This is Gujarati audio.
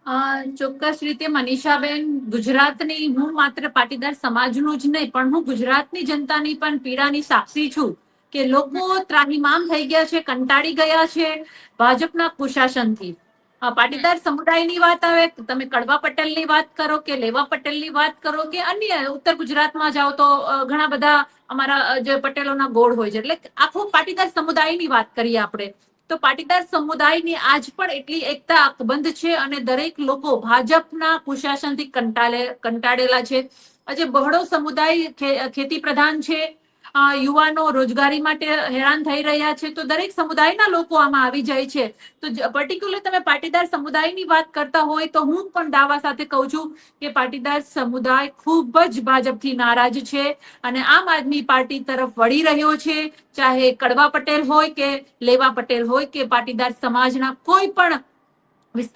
ચોક્કસ રીતે મનીષાબેન, ગુજરાતની હું માત્ર પાટીદાર સમાજનું જ નહીં પણ હું ગુજરાતની જનતાની પણ પીડાની સાક્ષી છું કે લોકો ત્રાહિમામ થઈ ગયા છે, કંટાળી ગયા છે ભાજપના કુશાસનથી. પાટીદાર સમુદાયની વાત આવે, તમે કડવા પટેલની વાત કરો કે લેવા પટેલની વાત કરો કે અન્ય ઉત્તર ગુજરાતમાં જાઓ તો ઘણા બધા અમારા જે પટેલોના ગોળ હોય છે, એટલે આખો પાટીદાર સમુદાયની વાત કરીએ આપણે તો પાટીદાર સમુદાયની આજ પણ એટલી એકતા અકબંધ છે અને દરેક લોકો ભાજપના કુશાસનથી કંટાળેલા છે. આજે બહોળો સમુદાય ખેતી પ્રધાન છે, યુવાનો રોજગારી માટે હેરાન થઈ રહ્યા છે, તો દરેક સમુદાયના લોકો આમાં આવી જાય છે. તો પર્ટિક્યુલર તમે પાટીદાર સમુદાયની વાત કરતા હોય તો હું પણ દાવા સાથે કહું છું કે પાટીદાર સમુદાય ખૂબ જ ભાજપથી નારાજ છે અને આમ આદમી પાર્ટી તરફ વળી રહ્યો છે. ચાહે કડવા પટેલ હોય કે લેવા પટેલ હોય કે પાટીદાર સમાજના કોઈ પણ વિસ્તાર